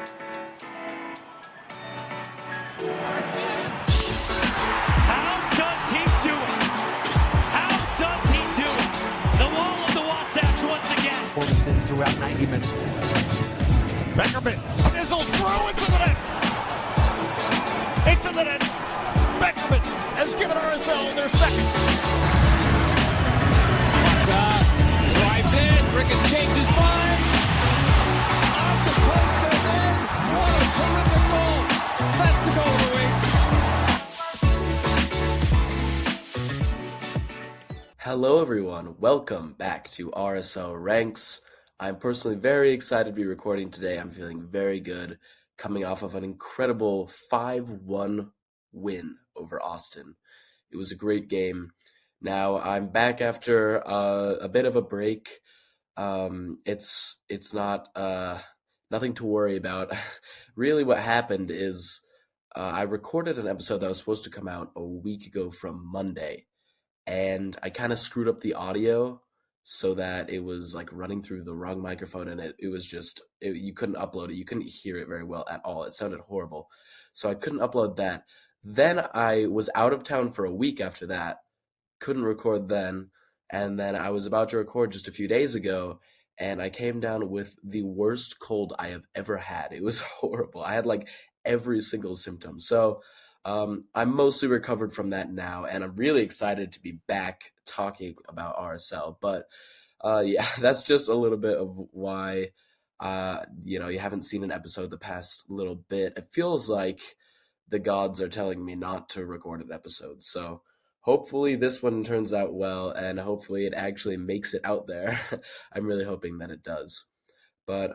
How does he do it? How does he do it? The wall of the Wasatch once again. Performances throughout 90 minutes. Beckerman sizzles through into the net. Into the net. Beckerman has given RSL their second. Drives in. Ricketts changed his mind. Off the post goes in. What a terrific goal. That's the goal of the week. Hello everyone, welcome back to RSL Ranks. I'm personally very excited to be recording today. I'm feeling very good, coming off of an incredible 5-1 win over Austin. It was a great game. Now I'm back after a bit of a break. It's not nothing to worry about. Really what happened is I recorded an episode that was supposed to come out a week ago from Monday. And I kind of screwed up the audio so that it was like running through the wrong microphone, and it was just, you couldn't upload it. You couldn't hear it very well at all. It sounded horrible. So I couldn't upload that. Then I was out of town for a week after that, couldn't record then. And then I was about to record just a few days ago, and I came down with the worst cold I have ever had. It was horrible. I had like every single symptom. So I'm mostly recovered from that now, and I'm really excited to be back talking about RSL. But yeah, that's just a little bit of why you haven't seen an episode the past little bit. It feels like the gods are telling me not to record an episode. So hopefully this one turns out well, and hopefully it actually makes it out there. I'm really hoping that it does. But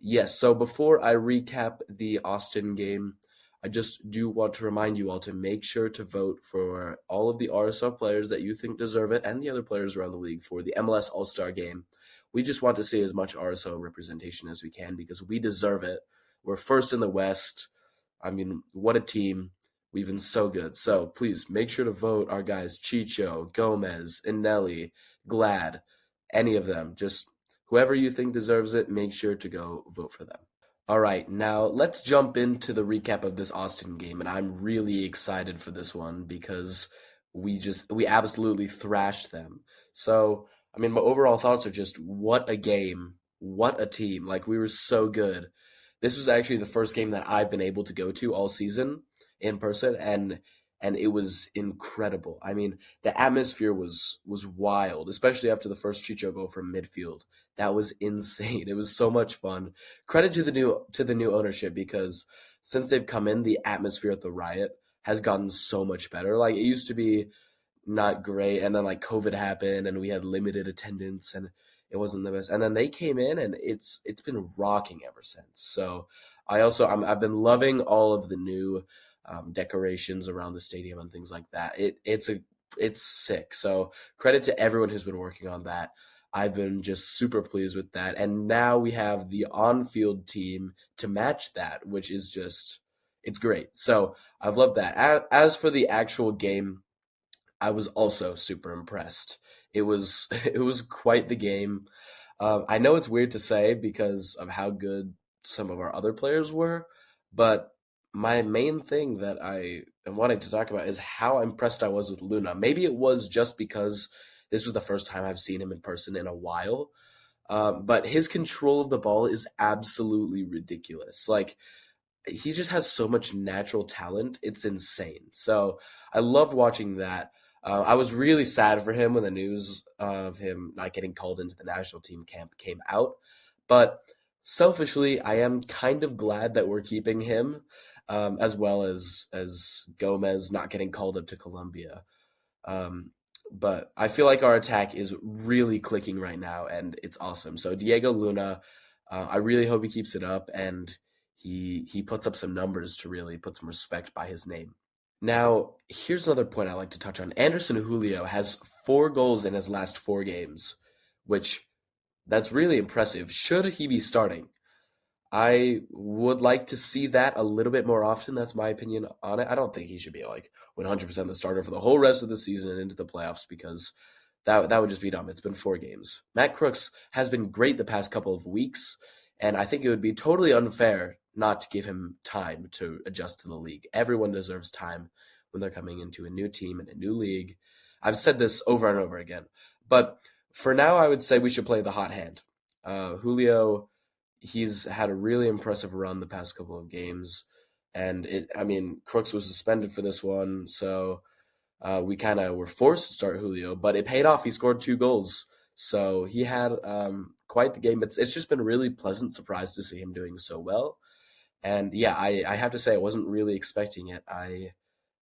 yes, so before I recap the Austin game, I just do want to remind you all to make sure to vote for all of the RSL players that you think deserve it and the other players around the league for the MLS All-Star Game. We just want to see as much RSL representation as we can because we deserve it. We're first in the West. I mean, what a team. We've been so good. So please make sure to vote our guys Chicho, Gomez, Inelli, Glad, any of them. Just whoever you think deserves it, make sure to go vote for them. All right, now let's jump into the recap of this Austin game, and I'm really excited for this one because we absolutely thrashed them. So, I mean, my overall thoughts are just what a game, what a team. Like, we were so good. This was actually the first game that I've been able to go to all season in person, and it was incredible. I mean, the atmosphere was wild, especially after the first Chicho goal from midfield. That was insane. It was so much fun. Credit to the new ownership because since they've come in, the atmosphere at the Riot has gotten so much better. Like, it used to be not great, and then like COVID happened, and we had limited attendance, and it wasn't the best. And then they came in, and it's been rocking ever since. So I've been loving all of the new decorations around the stadium and things like that. It's sick. So credit to everyone who's been working on that. I've been just super pleased with that. And now we have the on-field team to match that, which is just, it's great. So I've loved that. As for the actual game, I was also super impressed. It was quite the game. I know it's weird to say because of how good some of our other players were, but my main thing that I am wanting to talk about is how impressed I was with Luna. Maybe it was just because this was the first time I've seen him in person in a while, but his control of the ball is absolutely ridiculous. Like, he just has so much natural talent. It's insane. So I loved watching that. I was really sad for him when the news of him not getting called into the national team camp came out, but selfishly, I am kind of glad that we're keeping him, as well as Gomez not getting called up to Colombia. But I feel like our attack is really clicking right now, and it's awesome. So Diego Luna, I really hope he keeps it up, and he puts up some numbers to really put some respect by his name. Now, here's another point I'd like to touch on. Anderson Julio has 4 goals in his last 4 games, which that's really impressive. Should he be starting? I would like to see that a little bit more often. That's my opinion on it. I don't think he should be like 100% the starter for the whole rest of the season and into the playoffs because that would just be dumb. It's been 4 games. Matt Crooks has been great the past couple of weeks, and I think it would be totally unfair not to give him time to adjust to the league. Everyone deserves time when they're coming into a new team and a new league. I've said this over and over again, but for now, I would say we should play the hot hand. Julio, he's had a really impressive run the past couple of games, and Crooks was suspended for this one, so we kind of were forced to start Julio, but it paid off. He scored 2 goals, so he had quite the game. It's just been a really pleasant surprise to see him doing so well, and yeah, I have to say I wasn't really expecting it. I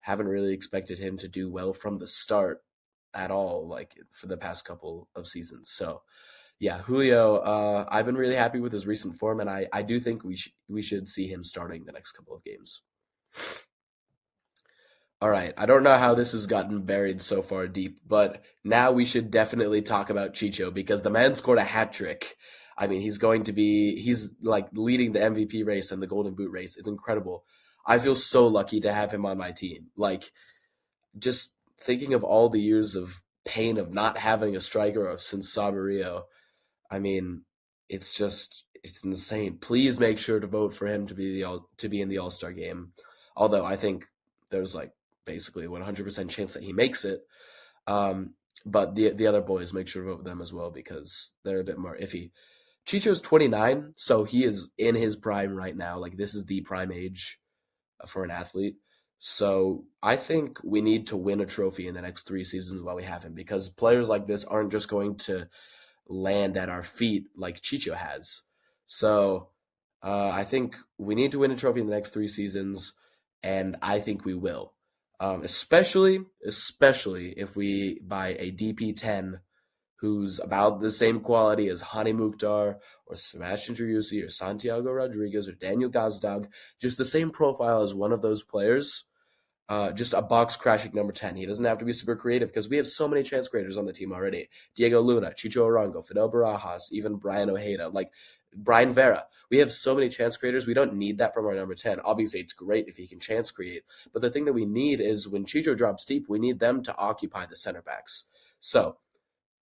haven't really expected him to do well from the start at all, like for the past couple of seasons. So yeah, Julio, I've been really happy with his recent form, and I do think we should see him starting the next couple of games. All right, I don't know how this has gotten buried so far deep, but now we should definitely talk about Chicho because the man scored a hat trick. I mean, he's like leading the MVP race and the Golden Boot race. It's incredible. I feel so lucky to have him on my team. Like, just thinking of all the years of pain of not having a striker since Saborio, I mean, it's insane. Please make sure to vote for him to be in the All-Star game. Although I think there's like basically 100% chance that he makes it. But the other boys, make sure to vote for them as well because they're a bit more iffy. Chicho's 29, so he is in his prime right now. Like, this is the prime age for an athlete. So I think we need to win a trophy in the next 3 seasons while we have him because players like this aren't just going to land at our feet like Chicho has. So I think we need to win a trophy in the next 3 seasons, and I think we will. Especially if we buy a DP10 who's about the same quality as Hani Mukhtar or Sebastian Driussi or Santiago Rodriguez or Daniel Gazdag, just the same profile as one of those players, just a box-crashing number 10. He doesn't have to be super creative because we have so many chance creators on the team already. Diego Luna, Chicho Arango, Fidel Barajas, even Brian Ojeda, like Brian Vera. We have so many chance creators. We don't need that from our number 10. Obviously, it's great if he can chance create. But the thing that we need is when Chicho drops deep, we need them to occupy the center backs. So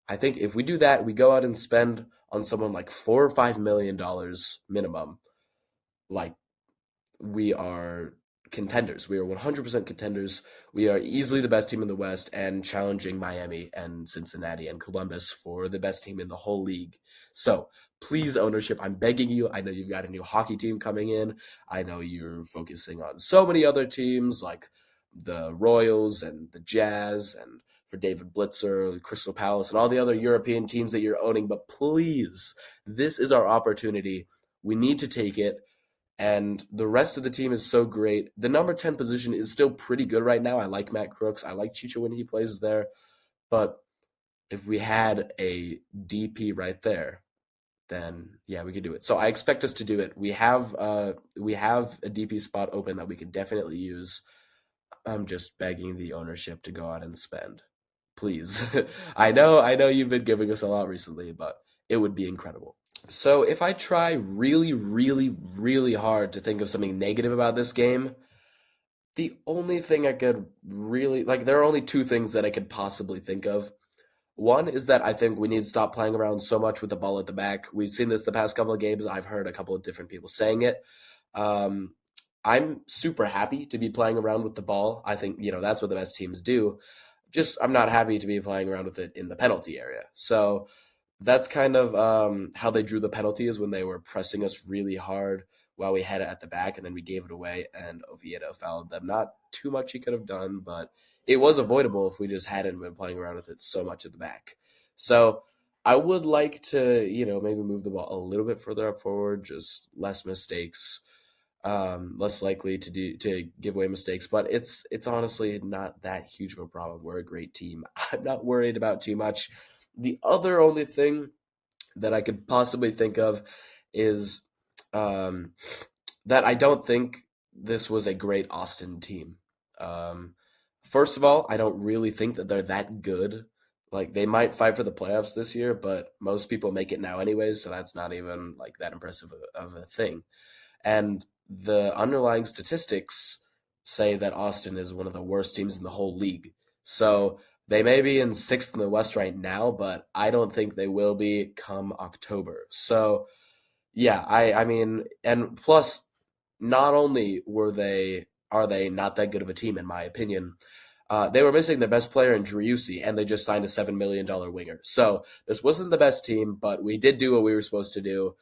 I think if we do that, we go out and spend on someone like $4 or $5 million minimum, like we are contenders. We are 100% contenders. We are easily the best team in the West and challenging Miami and Cincinnati and Columbus for the best team in the whole league. So please, ownership, I'm begging you. I know you've got a new hockey team coming in. I know you're focusing on so many other teams like the Royals and the Jazz and for David Blitzer, Crystal Palace, and all the other European teams that you're owning. But please, this is our opportunity. We need to take it. And the rest of the team is so great. The number 10 position is still pretty good right now. I like Matt Crooks. I like Chicho when he plays there. But if we had a DP right there, then yeah, we could do it. So I expect us to do it. We have a DP spot open that we could definitely use. I'm just begging the ownership to go out and spend. Please. I know you've been giving us a lot recently, but it would be incredible. So if I try really, really, really hard to think of something negative about this game, the only thing I could really, there are only 2 things that I could possibly think of. One is that I think we need to stop playing around so much with the ball at the back. We've seen this the past couple of games. I've heard a couple of different people saying it. I'm super happy to be playing around with the ball. I think, that's what the best teams do. Just I'm not happy to be playing around with it in the penalty area. So that's kind of how they drew the penalty is when they were pressing us really hard while we had it at the back, and then we gave it away, and Oviedo fouled them. Not too much he could have done, but it was avoidable if we just hadn't been playing around with it so much at the back. So I would like to, maybe move the ball a little bit further up forward, just less mistakes, less likely to give away mistakes. But it's honestly not that huge of a problem. We're a great team. I'm not worried about too much. The other only thing that I could possibly think of is that I don't think this was a great Austin team. First of all, I don't really think that they're that good. Like, they might fight for the playoffs this year, but most people make it now anyways, so that's not even that impressive of a thing. And the underlying statistics say that Austin is one of the worst teams in the whole league. So they may be in 6th in the West right now, but I don't think they will be come October. So yeah, I mean, and plus not only are they not that good of a team, in my opinion, they were missing their best player in Driussi, and they just signed a $7 million winger. So this wasn't the best team, but we did do what we were supposed to do.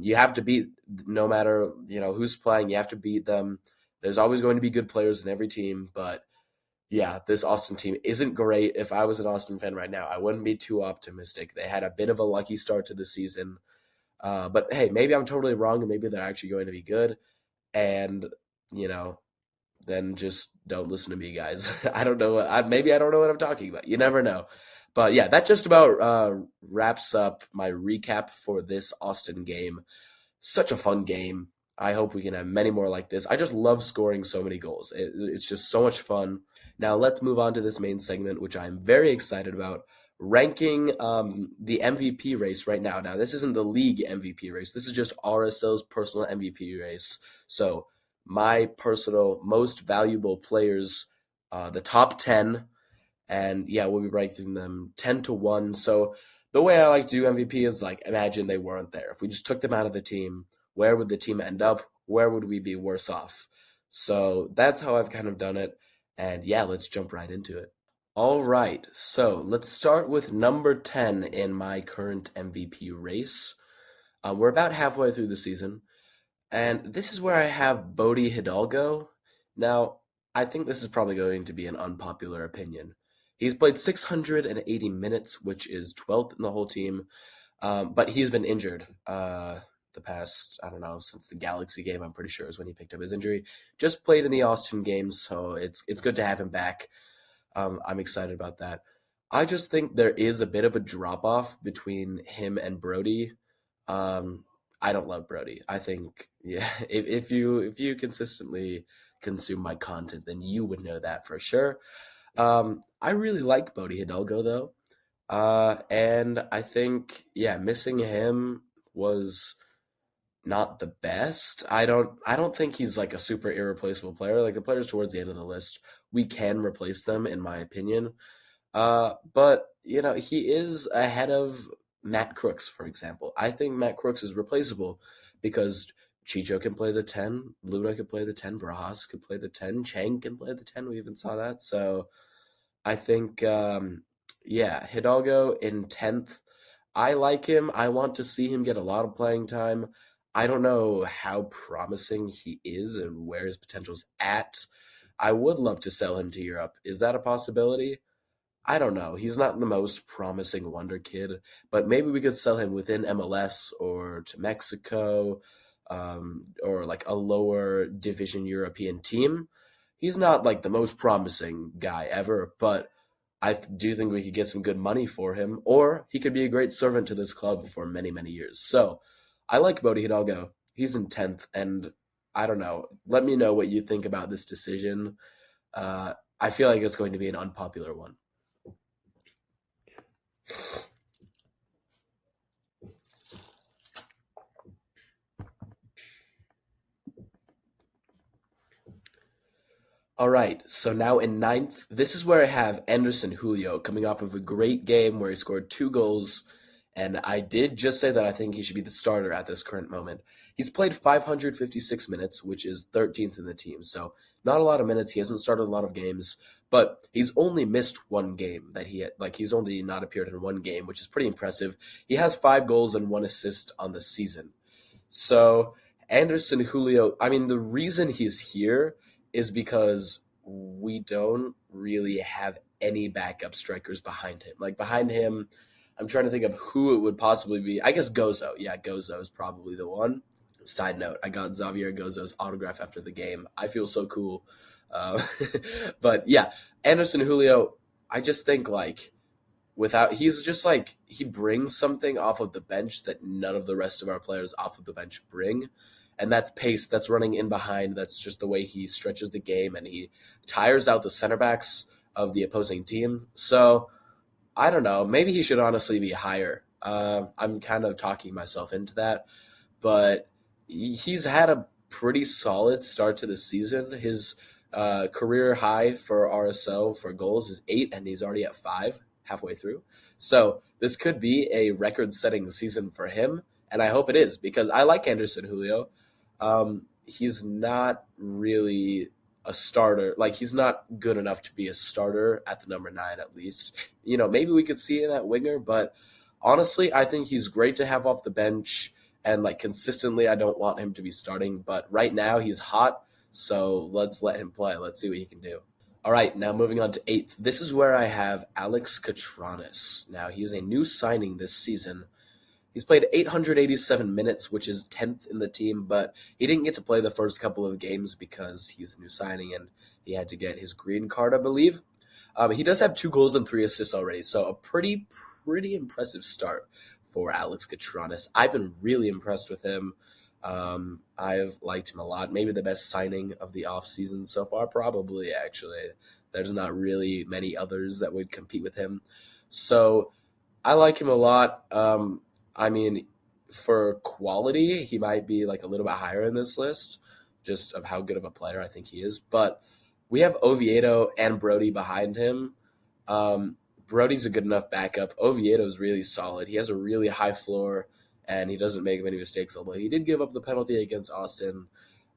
You have to beat, no matter who's playing, you have to beat them. There's always going to be good players in every team, but yeah, this Austin team isn't great. If I was an Austin fan right now, I wouldn't be too optimistic. They had a bit of a lucky start to the season. But hey, maybe I'm totally wrong, and maybe they're actually going to be good. And, you know, then just don't listen to me, guys. I don't know. Maybe I don't know what I'm talking about. You never know. But yeah, that just about wraps up my recap for this Austin game. Such a fun game. I hope we can have many more like this. I just love scoring so many goals. It's just so much fun. Now let's move on to this main segment, which I'm very excited about. Ranking the MVP race right now. Now, this isn't the league MVP race. This is just RSL's personal MVP race. So my personal most valuable players, the top 10, and yeah, we'll be ranking them 10 to 1. So the way I like to do MVP is like, imagine they weren't there. If we just took them out of the team, where would the team end up? Where would we be worse off? So that's how I've kind of done it. And yeah, let's jump right into it. All right, so let's start with number 10 in my current MVP race. We're about halfway through the season, and this is where I have Bodie Hidalgo. Now, I think this is probably going to be an unpopular opinion. He's played 680 minutes, which is 12th in the whole team, but he's been injured the past, I don't know, since the Galaxy game, I'm pretty sure is when he picked up his injury. Just played in the Austin games, so it's good to have him back. I'm excited about that. I just think there is a bit of a drop off between him and Brody. I don't love Brody. I think, yeah, if you consistently consume my content, then you would know that for sure. I really like Bodie Hidalgo though, and I think, yeah, missing him was not the best. I don't think he's like a super irreplaceable player. Like the players towards the end of the list, we can replace them in my opinion. But he is ahead of Matt Crooks, for example. I think Matt Crooks is replaceable because Chicho can play the 10, Luna can play the 10, Barajas can play the 10, Chang can play the 10. We even saw that. So I think yeah, Hidalgo in 10th. I like him. I want to see him get a lot of playing time. I don't know how promising he is and where his potential's at. I would love to sell him to Europe. Is that a possibility? I don't know. He's not the most promising wonder kid, but maybe we could sell him within MLS or to Mexico, or like a lower division European team. He's not like the most promising guy ever, but I do think we could get some good money for him, or he could be a great servant to this club for many, many years. So I like Bodie Hidalgo. He's in 10th, and I don't know. Let me know what you think about this decision. I feel like it's going to be an unpopular one. All right, so now in 9th, this is where I have Anderson Julio coming off of a great game where he scored 2 goals. And I did just say that I think he should be the starter at this current moment. He's played 556 minutes, which is 13th in the team. So not a lot of minutes. He hasn't started a lot of games, but he's only missed one game that he's only not appeared in one game, which is pretty impressive. He has 5 goals and 1 assist on the season. So Anderson Julio, I mean, the reason he's here is because we don't really have any backup strikers behind him. Like behind him, I'm trying to think of who it would possibly be. I guess Gozo. Yeah, Gozo is probably the one. Side note, I got Xavier Gozo's autograph after the game. I feel so cool. Uh, but yeah, Anderson Julio, I just think like he's just like, he brings something off of the bench that none of the rest of our players off of the bench bring. And that's pace, that's running in behind, that's just the way he stretches the game, and he tires out the center backs of the opposing team. So I don't know. Maybe he should honestly be higher. I'm kind of talking myself into that, but he's had a pretty solid start to the season. His career high for RSL for goals is 8, and he's already at 5 halfway through. So this could be a record-setting season for him, and I hope it is because I like Anderson Julio. he's not really a starter. Like, he's not good enough to be a starter at the number 9, at least. Maybe we could see it at winger, but honestly, I think he's great to have off the bench. And, like, consistently, I don't want him to be starting. But right now, he's hot. So let's let him play. Let's see what he can do. All right, now moving on to 8th. This is where I have Alex Katranis. Now, he is a new signing this season. He's played 887 minutes, which is 10th in the team, but he didn't get to play the first couple of games because he's a new signing and he had to get his green card, I believe. He does have 2 goals and 3 assists already, so a pretty impressive start for Alex Katranis. I've been really impressed with him. I've liked him a lot. Maybe the best signing of the offseason so far, probably, actually. There's not really many others that would compete with him. So I like him a lot. I mean, for quality, he might be like a little bit higher in this list, just of how good of a player I think he is. But we have Oviedo and Brody behind him. Brody's a good enough backup. Oviedo's really solid. He has a really high floor, and he doesn't make many mistakes, although he did give up the penalty against Austin.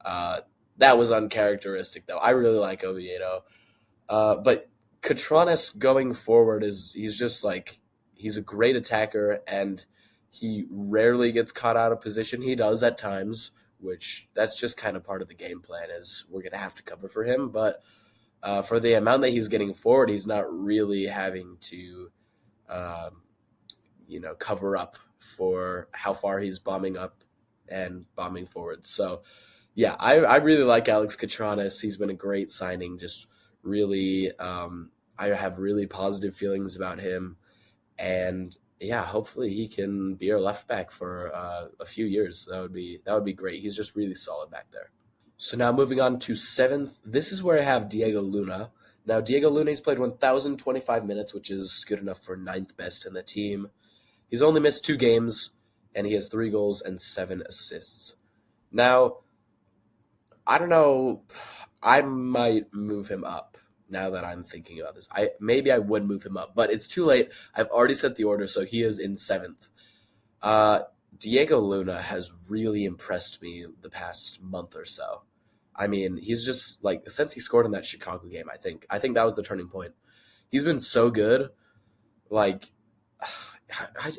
That was uncharacteristic, though. I really like Oviedo. But Katranis going forward he's a great attacker, and he rarely gets caught out of position. He does at times, which that's just kind of part of the game plan, is we're going to have to cover for him. But for the amount that he's getting forward, he's not really having to, cover up for how far he's bombing up and bombing forward. So, yeah, I really like Alex Katranis. He's been a great signing. Just really, I have really positive feelings about him. And yeah, hopefully he can be our left back for a few years. That would be great. He's just really solid back there. So now moving on to 7th. This is where I have Diego Luna. Now, Diego Luna's played 1,025 minutes, which is good enough for 9th best in the team. He's only missed 2 games, and he has 3 goals and 7 assists. Now, I don't know. I might move him up now that I'm thinking about this. Maybe I would move him up, but it's too late. I've already set the order, so he is in 7th. Diego Luna has really impressed me the past month or so. I mean, he's just, like, since he scored in that Chicago game, I think that was the turning point. He's been so good. Like,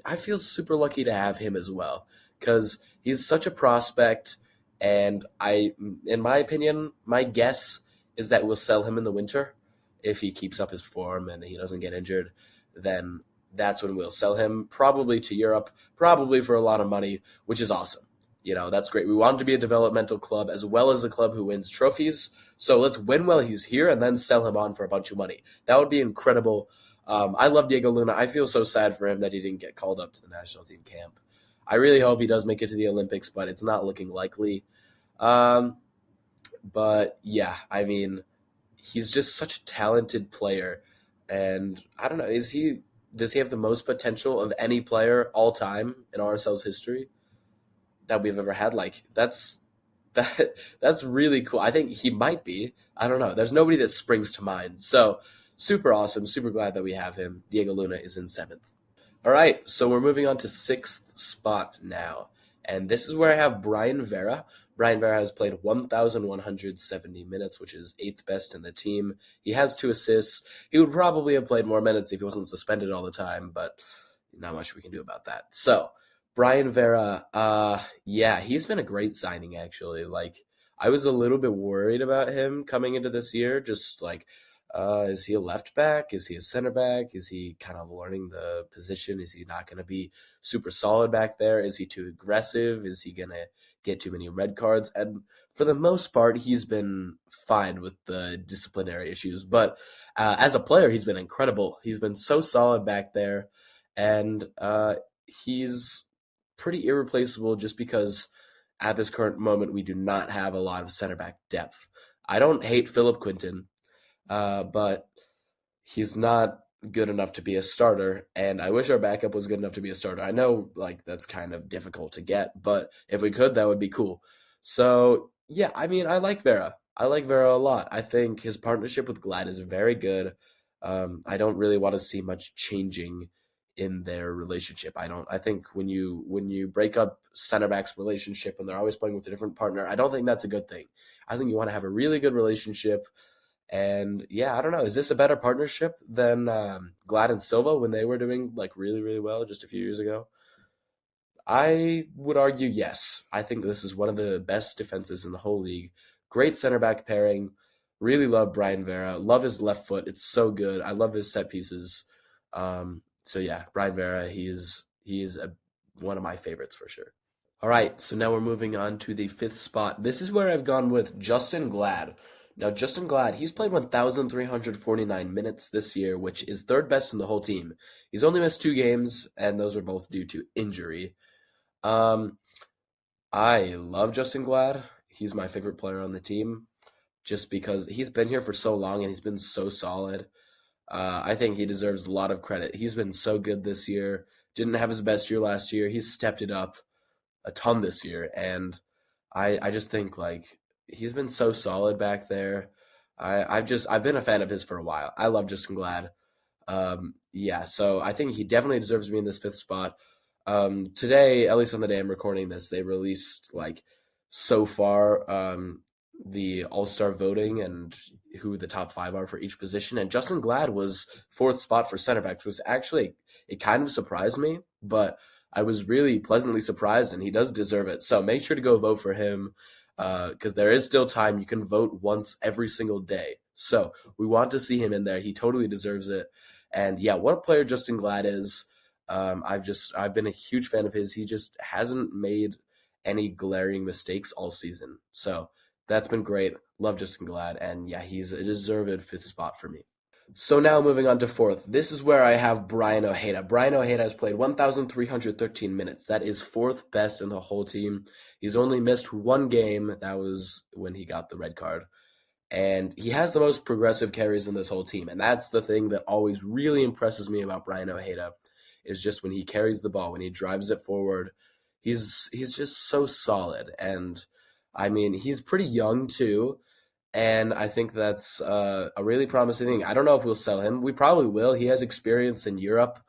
I feel super lucky to have him as well, because he's such a prospect, and in my opinion, my guess is that we'll sell him in the winter. If he keeps up his form and he doesn't get injured, then that's when we'll sell him, probably to Europe, probably for a lot of money, which is awesome. That's great. We want him to be a developmental club as well as a club who wins trophies. So let's win while he's here and then sell him on for a bunch of money. That would be incredible. I love Diego Luna. I feel so sad for him that he didn't get called up to the national team camp. I really hope he does make it to the Olympics, but it's not looking likely. But yeah, I mean, he's just such a talented player. And I don't know, does he have the most potential of any player all time in RSL's history that we've ever had? Like, that's really cool. I think he might be. I don't know. There's nobody that springs to mind. So super awesome. Super glad that we have him. Diego Luna is in 7th. All right, so we're moving on to 6th spot now. And this is where I have Brian Vera. Brian Vera has played 1,170 minutes, which is 8th best in the team. He has 2 assists. He would probably have played more minutes if he wasn't suspended all the time, but not much we can do about that. So, Brian Vera, yeah, he's been a great signing, actually. Like, I was a little bit worried about him coming into this year, just like, is he a left back? Is he a center back? Is he kind of learning the position? Is he not going to be super solid back there? Is he too aggressive? Is he going to get too many red cards? And for the most part, he's been fine with the disciplinary issues. But as a player, he's been incredible. He's been so solid back there. And he's pretty irreplaceable just because at this current moment, we do not have a lot of center back depth. I don't hate Philip Quinton. But he's not good enough to be a starter, and I wish our backup was good enough to be a starter. I know, like, that's kind of difficult to get, but if we could, that would be cool. So, yeah, I mean, I like Vera. I like Vera a lot. I think his partnership with Glad is very good. I don't really want to see much changing in their relationship. I think when you break up center backs relationship and they're always playing with a different partner, I don't think that's a good thing. I think you want to have a really good relationship. And yeah, I don't know. Is this a better partnership than Glad and Silva when they were doing like really, really well just a few years ago? I would argue yes. I think this is one of the best defenses in the whole league. Great center back pairing. Really love Brian Vera. Love his left foot. It's so good. I love his set pieces. So yeah, Brian Vera. He is one of my favorites for sure. All right, so now we're moving on to the fifth spot. This is where I've gone with Justin Glad. Now, Justin Glad, he's played 1,349 minutes this year, which is third best in the whole team. He's only missed 2 games, and those are both due to injury. Um, I love Justin Glad. He's my favorite player on the team just because he's been here for so long and he's been so solid. I think he deserves a lot of credit. He's been so good this year. Didn't have his best year last year. He's stepped it up a ton this year, and I just think like he's been so solid back there. I've been a fan of his for a while. I love Justin Glad. Yeah, so I think he definitely deserves to be in this fifth spot. Today, at least on the day I'm recording this, they released like so far the All-Star voting and who the top 5 are for each position. And Justin Glad was fourth spot for center back, which was actually, it kind of surprised me, but I was really pleasantly surprised, and he does deserve it. So make sure to go vote for him because there is still time. You can vote once every single day. So we want to see him in there. He totally deserves it. And yeah, what a player Justin Glad is. I've been a huge fan of his. He just hasn't made any glaring mistakes all season. So that's been great. Love Justin Glad. And yeah, he's a deserved fifth spot for me. So now moving on to fourth. This is where I have Brian Ojeda. Brian Ojeda has played 1,313 minutes. That is fourth best in the whole team. He's only missed 1 game. That was when he got the red card. And he has the most progressive carries in this whole team. And that's the thing that always really impresses me about Brian Ojeda is just when he carries the ball, when he drives it forward, he's just so solid. And I mean, he's pretty young too. And I think that's a really promising thing. I don't know if we'll sell him. We probably will. He has experience in Europe,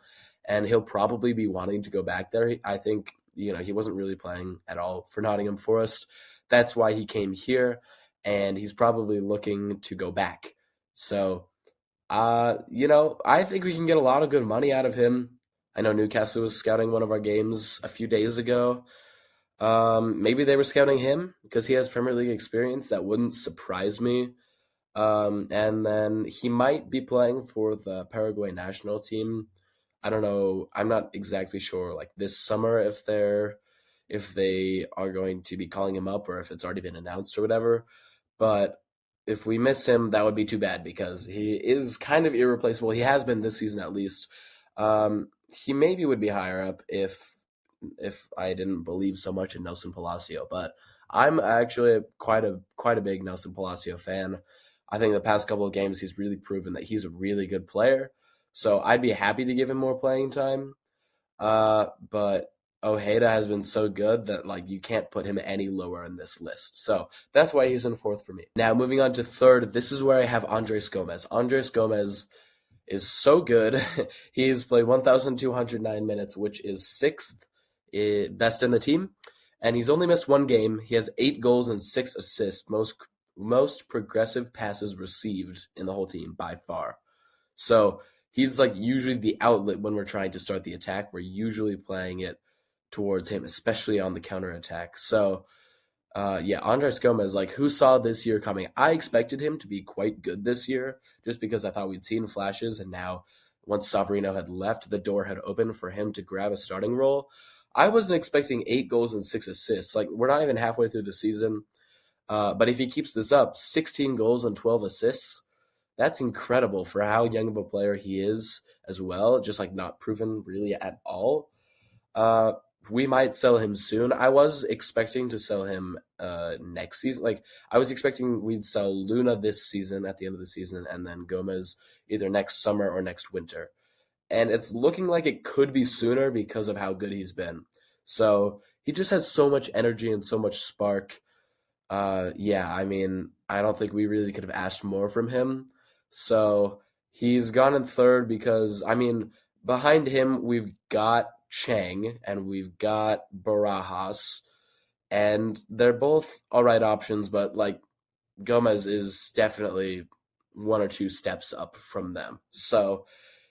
and he'll probably be wanting to go back there. I think, he wasn't really playing at all for Nottingham Forest. That's why he came here, and he's probably looking to go back. So, I think we can get a lot of good money out of him. I know Newcastle was scouting one of our games a few days ago. Maybe they were scouting him because he has Premier League experience. That wouldn't surprise me. And then he might be playing for the Paraguay national team. I don't know. I'm not exactly sure like this summer if they are going to be calling him up or if it's already been announced or whatever. But if we miss him, that would be too bad because he is kind of irreplaceable. He has been this season at least. He maybe would be higher up if I didn't believe so much in Nelson Palacio, but I'm actually quite a big Nelson Palacio fan. I think the past couple of games he's really proven that he's a really good player. So I'd be happy to give him more playing time. But Ojeda has been so good that like you can't put him any lower in this list. So that's why he's in fourth for me. Now moving on to third, this is where I have Andres Gomez. Andres Gomez is so good. He's played 1,209 minutes, which is sixth best in the team, and he's only missed 1 game. He has 8 goals and 6 assists, most progressive passes received in the whole team by far. So he's like usually the outlet when we're trying to start the attack. We're usually playing it towards him, especially on the counterattack. So Andres Gomez, like who saw this year coming? I expected him to be quite good this year just because I thought we'd seen flashes, and now once Savarino had left, the door had opened for him to grab a starting role. I wasn't expecting 8 goals and 6 assists. Like, we're not even halfway through the season. But if he keeps this up, 16 goals and 12 assists, that's incredible for how young of a player he is as well. Just, like, not proven really at all. We might sell him soon. I was expecting to sell him next season. Like, I was expecting we'd sell Luna this season at the end of the season and then Gomez either next summer or next winter. And it's looking like it could be sooner because of how good he's been. So he just has so much energy and so much spark. I mean, I don't think we really could have asked more from him. So he's gone in third because, I mean, Behind him, we've got Chang and we've got Barajas, and they're both all right options, but like Gomez is definitely one or two steps up from them. So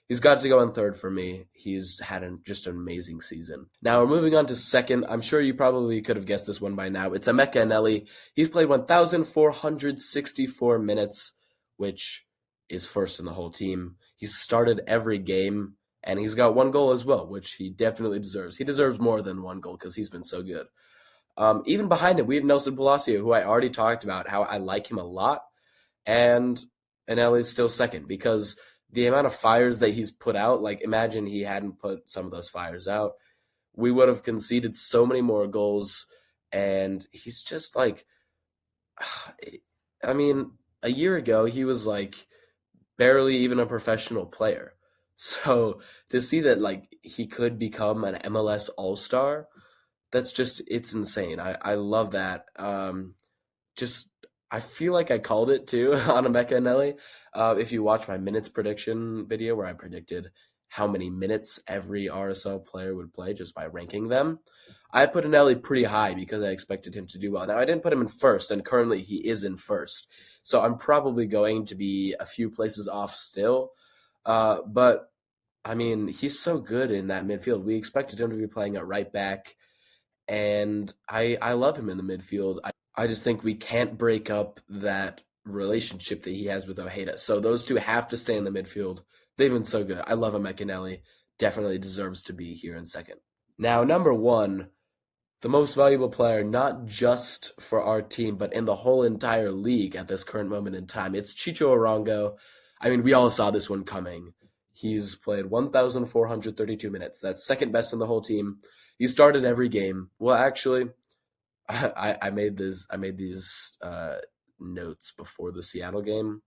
he's got to go in third for me. He's had just an amazing season. Now we're moving on to second. I'm sure you probably could have guessed this one by now. It's Emeka Eneli. He's played 1,464 minutes, which is first in the whole team. He's started every game, and he's got one goal as well, which he definitely deserves. He deserves more than one goal because he's been so good. Even behind him, we have Nelson Palacio, who I already talked about, how I like him a lot. And Eneli's still second because the amount of fires that he's put out, like imagine he hadn't put some of those fires out, we would have conceded so many more goals. And he's just like, I mean, a year ago, he was like barely even a professional player. So to see that like he could become an MLS All-Star, that's just it's insane. I love that. Just I feel like I called it too on Emeka Eneli. If you watch my minutes prediction video where I predicted how many minutes every RSL player would play just by ranking them, I put Eneli pretty high because I expected him to do well. Now I didn't put him in first, and currently he is in first, so I'm probably going to be a few places off still. But I mean, he's so good in that midfield. We expected him to be playing at right back, and I love him in the midfield. I just think we can't break up that relationship that he has with Ojeda. So those two have to stay in the midfield. They've been so good. I love him. Emeka Eneli definitely deserves to be here in second. Now, number one, the most valuable player, not just for our team, but in the whole entire league at this current moment in time. It's Chicho Arango. I mean, we all saw this one coming. He's played 1,432 minutes. That's second best in the whole team. He started every game. Well, actually, I made these notes before the Seattle game,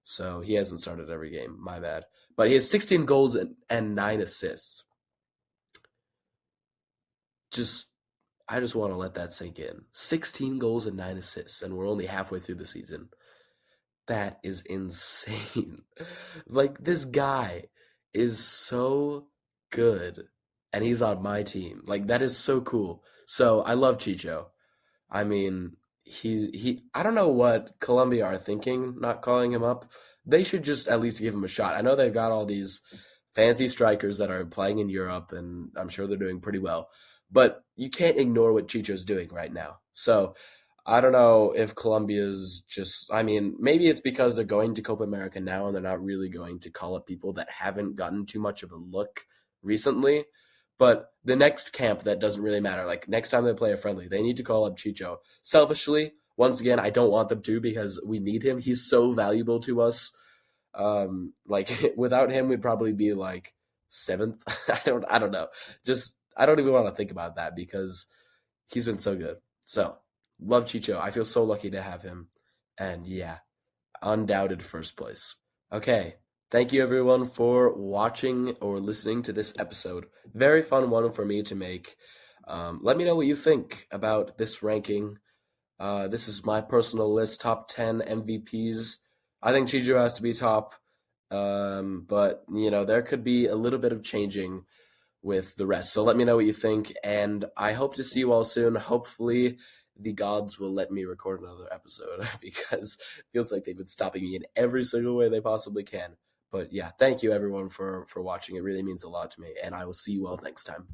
so he hasn't started every game. My bad. But he has 16 goals and 9 assists. I just want to let that sink in. 16 goals and 9 assists, and we're only halfway through the season. That is insane. Like, this guy is so good, and he's on my team. Like, that is so cool. So I love Chicho. I mean, I don't know what Colombia are thinking not calling him up. They should just at least give him a shot. I know they've got all these fancy strikers that are playing in Europe, and I'm sure they're doing pretty well. But you can't ignore what Chicho's doing right now. So I don't know if Colombia's just, I mean, maybe it's because they're going to Copa America now and they're not really going to call up people that haven't gotten too much of a look recently. But the next camp, that doesn't really matter. Like, next time they play a friendly, they need to call up Chicho. Selfishly, once again, I don't want them to because we need him. He's so valuable to us. Like, without him, we'd probably be like seventh. I don't know. Just, I don't even want to think about that because he's been so good. So, love Chicho. I feel so lucky to have him. And yeah, undoubted first place. Okay. Thank you everyone for watching or listening to this episode. Very fun one for me to make. Let me know what you think about this ranking. This is my personal list, top 10 MVPs. I think Chicho has to be top, but you know, there could be a little bit of changing with the rest. So let me know what you think, and I hope to see you all soon. Hopefully the gods will let me record another episode because it feels like they've been stopping me in every single way they possibly can. But yeah, thank you everyone for watching. It really means a lot to me, and I will see you all next time.